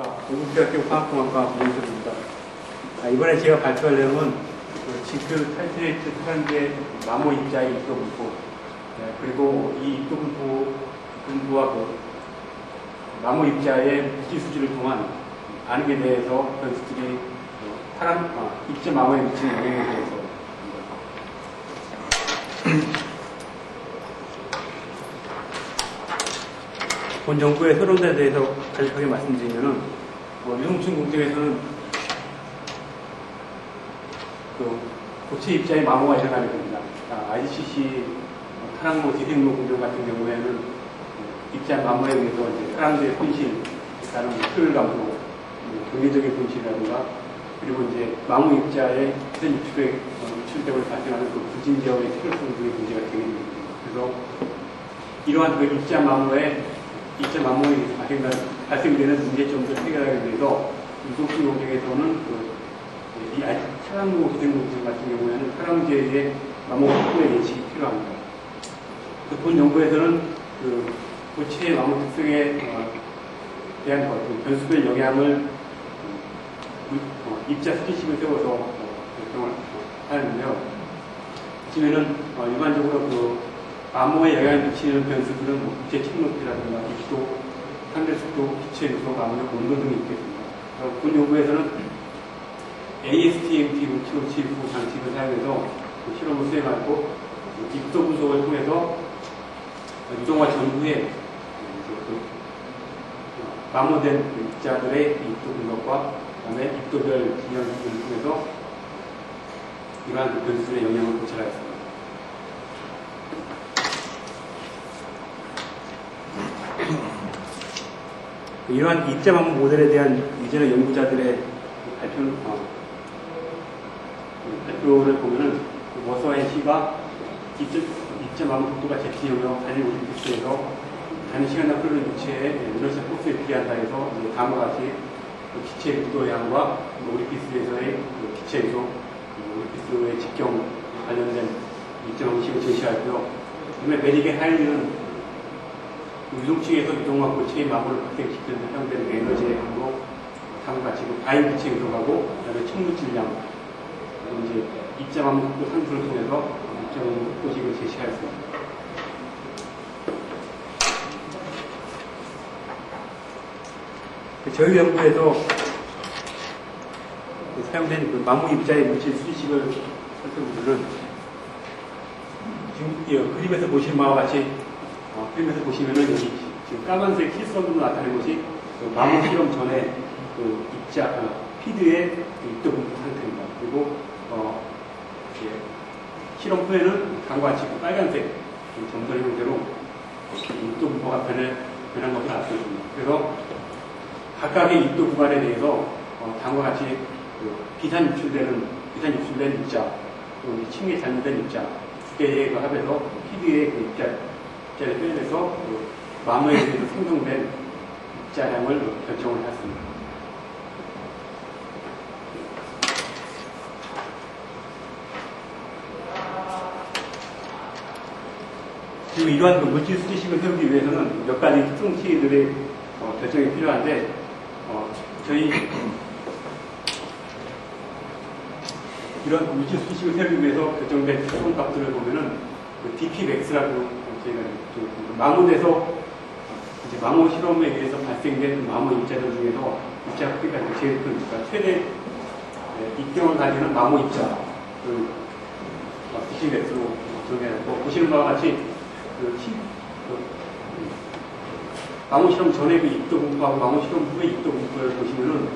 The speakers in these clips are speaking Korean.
안녕하십니까. 동국대학교 화학공학과 문인섭입니다. 이번에 제가 발표할 내용은 지표 탈트레이트 트란지의 마모 입자의 입도 분포, 그리고 이 입도 분포와 마모 입자의 물질 수질을 통한 반응에 대해서 변수들이 입자 마모에 미치는 영향에 대해서 본 연구의 서론에 대해서 간략하게 말씀드리면은, 유성층 공정에서는 고체 입자의 마모가 일어나게 됩니다. IGCC 타락로 재생로 공정 같은 경우에는 입자 마모에 의해서 타락로의 분실, 다른 효율 감소, 경제적인 분실이라든가, 그리고 이제 마모 입자의 기존 유출 때문에 발생하는 부진 제어의 필요성 등의 문제가 되게 됩니다. 그래서 이러한 입자 마모에 발생되는 문제점들을 해결하기 위해서 유성층 공정에서는 이 타락로 재생로 같은 경우에는 타락제의 마모 확보의 예측이 필요합니다. 본 연구에서는 고체의 마모 특성에 대한 변수별 영향을 입자 수치식을 세워서 결정을 하는데요. 지금은 일반적으로 마모에 영향을 미치는 변수들은 빛의 침노피라든가 입도, 상대 속도, 빛의 요소, 마모의 온도 등이 있겠습니다. 본 연구에서는 ASTM T57 장치를 사용해서 실험을 수행하고 입도 분석을 통해서 유동화 전후에 마모된 입자들의 입도 분석과 그다음에 입도별 진영을 통해서 이러한 변수들의 영향을 고찰하였습니다. 이러한 입자 마모 모델에 대한 이전의 연구자들의 발표를 보면은 워서의 시가 입자 마모 속도가 제트형으로 단일 올림피스에서 단위 시간당 흐르는 유체의 에너지 포스에 비례한다 해서 다음과 같이 빛의 유도량과 올림피스에서의 빛의 유도, 올림피스의 직경 관련된 입자 방식을 제시하고요. 그다음에 메릭의 하일리는 유동층에서 유동과 고체의 마모를 발생시키는 사용되는 에너지의 강도, 다음과 같이 바인 빛의 유도하고 그다음에 침묵 질량, 이제 입자 마모 속도 상수를 통해서 입자 마모 속도식을 제시하였습니다. 저희 연구에서 사용된 마모 입자의 물질 수식을 살펴보면은 지금 그림에서 보시는 바와 같이 그림에서 보시면은 여기 지금 까만색 실선으로 나타낸 것이 마모 실험 전에 입자 피드의 입도 분포 상태입니다. 그리고 실험 후에는 다음과 같이 빨간색 점선 형태로 입도 분포가 변한 것을 알 수 있습니다. 그래서 각각의 입도 구간에 대해서 다음과 같이 비산 유출된 입자, 또 층에 잔류된 입자 두 개의 합에서 피드의 입자를 빼내서 마모에 의해서 생성된 입자량을 결정을 했습니다. 그리고 이러한 물질 수치식을 세우기 위해서는 몇 가지 특성치들의 결정이 필요한데, 저희 이런 물질 수식을 세우기 위해서 결정된 특성 값들을 보면은 DPmax라고 저희가 마모에서 이제 마모 실험에 의해서 발생된 마모 입자들 중에서 입자 크기가 제일 큰, 그러니까 최대 입경을 가지는 마모 입자를 DPmax로 정해놨고, 보시는 바와 같이 마모 실험 전에 입도 분포하고 마모 실험 후에 입도 분포를 보시면은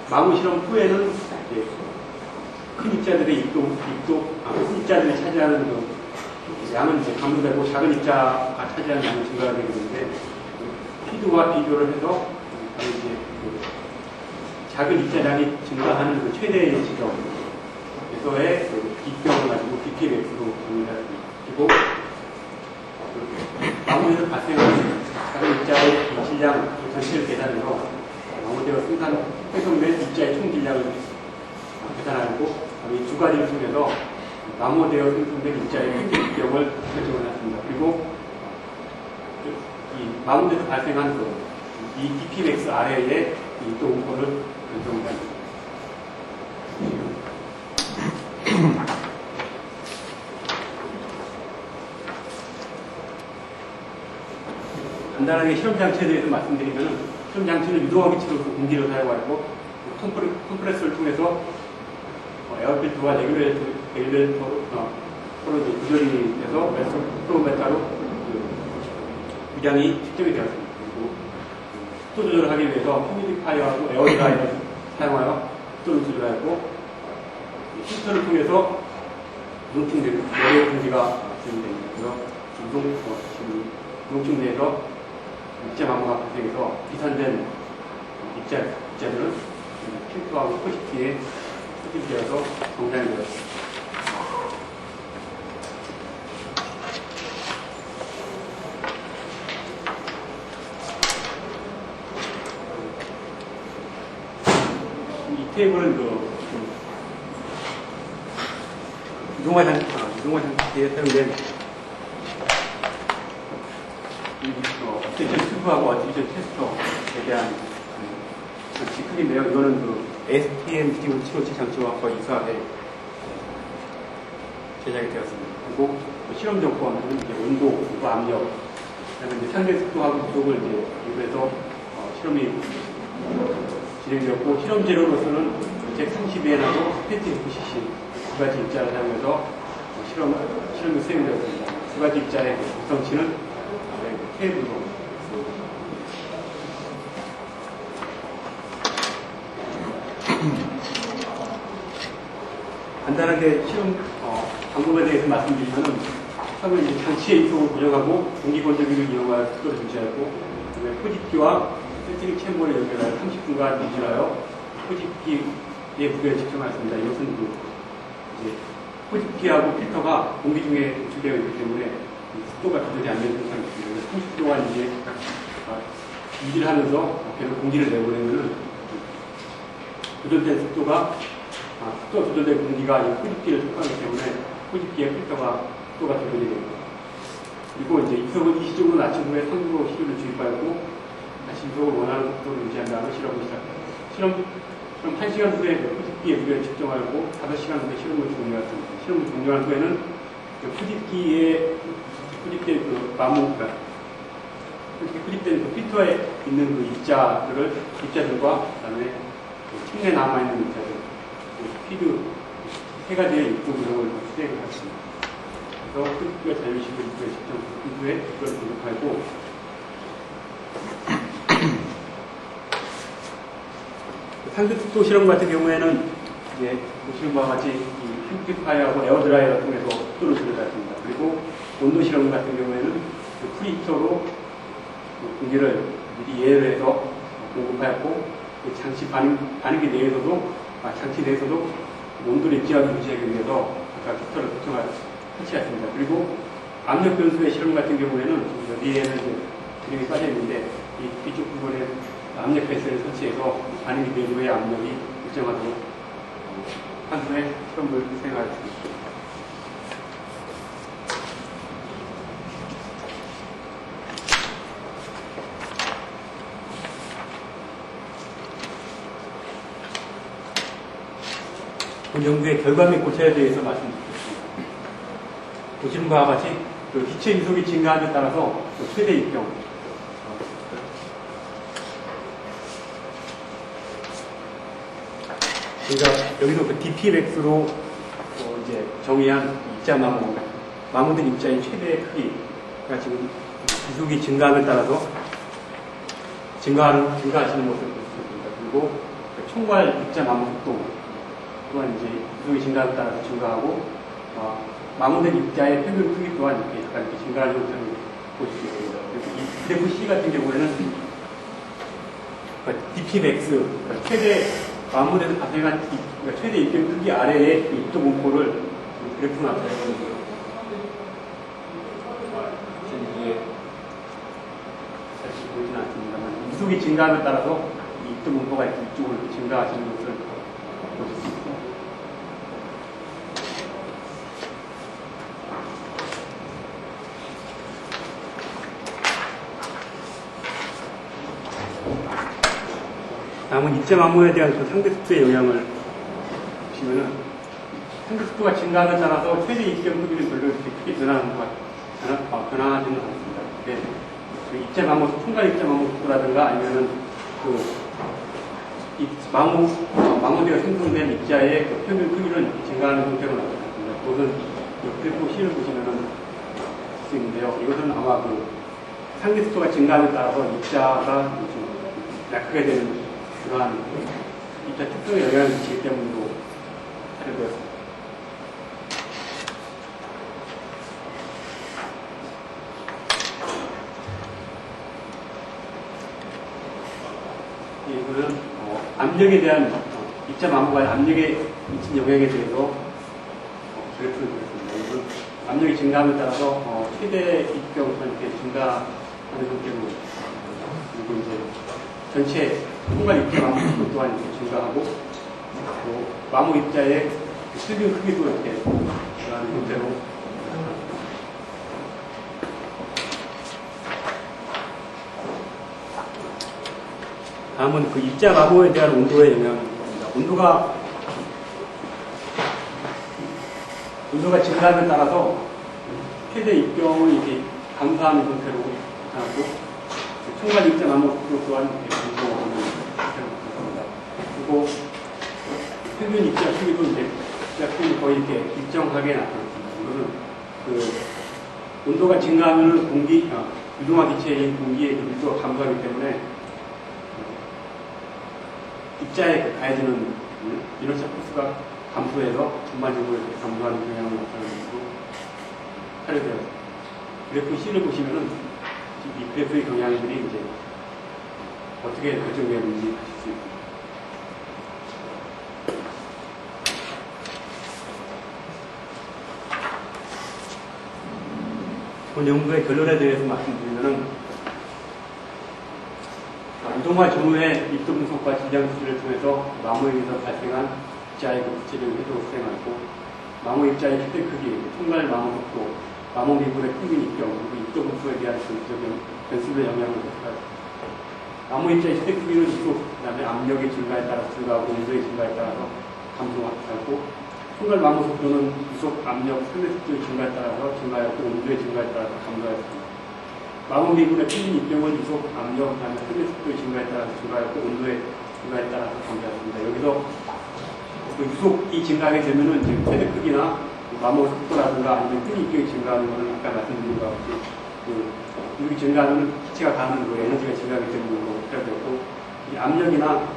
마모 실험 후에는 큰 입자들의 입자들이 차지하는 양은 이제 감소되고 작은 입자가 차지하는 양은 증가가 되게 되는데, 피드와 비교를 해서 이제 작은 입자량이 증가하는 최대의 지점에서의 입경을 가지고 BPMX로 정의하였습니다. 그리고 마모에서 발생하는 작은 입자의 질량 전체를 계산해서 마모대로 생성된 입자의 총 질량을 계산하고, 이 두 가지를 통해서 마모되어 생성된 입자의 입경을 결정을 했습니다. 그리고 이 마모대에서 발생한 이 dpmax 아래에 이 입도 분포를 결정합니다. 간단하게 실험장치에 대해서 말씀드리면, 실험장치는 유동화 기체로서 공기를 사용하고 컴프레서를 통해서 에어필터와 레귤레이터로 조절이 돼서 스프로메타로 위량이 측정이 되었습니다. 그리고 습도 조절을 하기 위해서 휴미디파이어하고 에어드라이어를 사용하여 습도를 조절하였고, 필터를 통해서 유동층 내의 공기가 진행됩니다. 그래서 유동층 내에서 입자 마모가 발생해서 비산된 입자들은 필터하고 포식기에 흡입되어서 정장이 되었습니다. 이 테이블은 유동화 장치에 사용된 어티전 튜브하고 어티전 테스터에 대한 장치클인데요. 이거는 STM-5757 장치와 거의 유사하게 제작이 되었습니다. 그리고 실험 조건은 이제 온도, 그리고 압력, 그다음에 이제 상대 습도하고 구속을 이제 이용해서 실험이 진행되었고, 실험 재료로서는 잭 30N하고 스페이트 FCC 두 가지 입자를 사용해서 실험이 수행되었습니다. 두 가지 입자의 구성치는 테이블로 간단하게 실험 방법에 대해서 말씀드리면은, 처음에 이제 장치의 입속을 고정하고 공기 건조기를 이용하여 습도를 유지하고, 그다음에 포집기와 필터링 챔버를 연결하여 30분간 유지하여 포집기의 무게를 측정하였습니다. 이것은 이제 포집기하고 필터가 공기 중에 노출되어 있기 때문에 습도가 조절이 안 되는 상태입니다. 30분 동안 이제 유지를 하면서 계속 공기를 내보내면은 조절된 습도가 습도가 조절된 공기가 이 포집기를 속하기 때문에 포집기의 필터가 습도가 조절이 됩니다. 그리고 이제 이속을 일시적으로 낮춘 후에 상부로 시료를 주입하였고, 다시 이속을 원하는 속도로 유지한 다음에 실험을 시작합니다. 실험 1시간 후에 포집기의 무게를 측정하였고, 5시간 후에 실험을 종료했습니다. 실험을 종료한 후에는 포집기의 포집된 그 필터에 있는 그 입자들과 그다음에 층내에 남아있는 입자들, 피드 세 가지의 입도 구성을 수행을 했습니다. 그래서 포집기가 자유식을 입구에 측정한 후에 그걸 분석하고, 상대특도 실험 같은 경우에는 이제 보시는 바와 같이 이 휴미디파이어하고 에어드라이어를 통해서 습도를 조절했습니다. 그리고 온도 실험 같은 경우에는 그 프리히터로 공기를 미리 예외를 해서 공급하였고, 장치 반응기 내에서도 장치 내에서도 온도를 입지하게 유지하기 위해서 아까 히터를 설치했습니다. 그리고 압력 변수의 실험 같은 경우에는 여기에는 이제 그림이 빠져 있는데, 이 뒤쪽 부분에 압력 배스를 설치해서 반응기 내부의 압력이 일정하도록 한 후에 실험을 수행하였습니다. 본 연구의 결과 및 고찰에 대해서 말씀드리겠습니다. 보시는 바와 같이 그 기체 이속이 증가함에 따라서 최대 입경, 그러니까 여기서 그 dpmax로 이제 정의한 입자 마모된 입자의 최대 크기가 지금 이속이 증가함에 따라서 증가하시는 모습을 볼 수 있습니다. 그리고 총괄 입자 마모 속도 또한 이제 이속이 증가함에 따라서 증가하고, 마모된 입자의 평균 크기 또한 이렇게 약간 이렇게 증가하는 현상을 볼 수 있습니다. 그리고 이 그래프 C 같은 경우에는 dpmax, 최대 마모돼서 발생한 최대 입경 크기 아래의 입도 분포를 그래프로 나타냈습니다. 이게 사실 보이진 않습니다만, 이속이 증가함에 따라서 이 입도 분포가 이쪽으로 증가하시는 것을 볼 수 있습니다. 다음은 입자 마모에 대한 그 상대 습도의 영향을 보시면은 상대 습도가 증가함에 따라서 최대 입경 크기는 별로 이렇게 크게 변화하지는 않습니다. 근데 그 입자 마모, 순간 입자 마모 속도라든가 아니면은 마모대가 생성된 입자의 그 평균 크기는 증가하는 형태로 나타났습니다. 그것은 그래프 C를 보시면은 볼 수 있는데요. 이것은 아마 그 상대 습도가 증가함에 따라서 입자가 좀 약하게 되는 그러한 입자 특성에 영향을 미치기 때문으로 사례되었습니다. 이거는 압력에 대한 입자 마모가 압력에 미친 영향에 대해서 그래프를 그렸습니다. 이건 압력이 증가함에 따라서 최대 입경부터 이렇게 증가하는 형태로 그리고 이제 전체 순간 입자 마모 속도 또한 이렇게 증가하고 또 마모 입자의 슬빙 크기도 이렇게 증가하는 형태로 다음은 그 입자 마모에 대한 온도의 영향입니다. 온도가 증가함에 따라서 최대 입경을 이렇게 감소하는 형태로 나타났고, 순간 입자 마모 속도 또한 이렇게 감소하는 형태로 나타납니다. 그리고 평균 입자 크기도 이제 입자 크기 거의 이렇게 일정하게 나타났습니다. 이거는 그 온도가 증가하면 유동화 기체인 공기의 밀도가 감소하기 때문에 입자에 가해지는 이너시아 포스가 감소해서 전반적으로 이렇게 감소하는 경향을 나타내는 것으로 사례되었습니다. 그래프 C를 보시면은 이 그래프의 경향들이 이제 어떻게 결정되는지 보실 수 있습니다. 본 연구의 결론에 대해서 말씀드리면은 유동화 전후의 입도 분석과 질량 수치를 통해서 마모에 의해서 발생한 입자의 구체적인 해도를 수행하고 마모 입자의 최대 크기, 총괄 마모 속도, 마모 미분의 평균 입경, 그리고 입도 분수에 대한 전체적인 변수의 영향을 조사하였습니다. 마모 입자의 최대 크기는 지속, 그 다음에 압력의 증가에 따라서 증가하고 온도의 증가에 따라서 감소하고 총괄 마모 속도는 지속, 압력, 상대 속도의 증가에 따라서 증가하였고 온도의 증가에 따라서 감소하였습니다. 마모 미분의 평균 입경은 이속 압력, 그다음에 상대 속도의 증가에 따라서 증가했고 온도의 증가에 따라서 감소했습니다. 여기서 그 유속이 증가하게 되면은 이제 최대 크기나 마모 속도라든가 아니면 끈 입경이 증가하는 것은 아까 말씀드린 것 같이 그 유속이 증가하면 기체가 가는 그 에너지가 증가하기 때문에 해결되었고 이 압력이나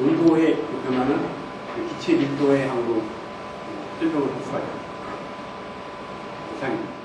온도의 그 변화는 그 기체 밀도의 항으로 설명을 할 수가 있습니다. 이상입니다.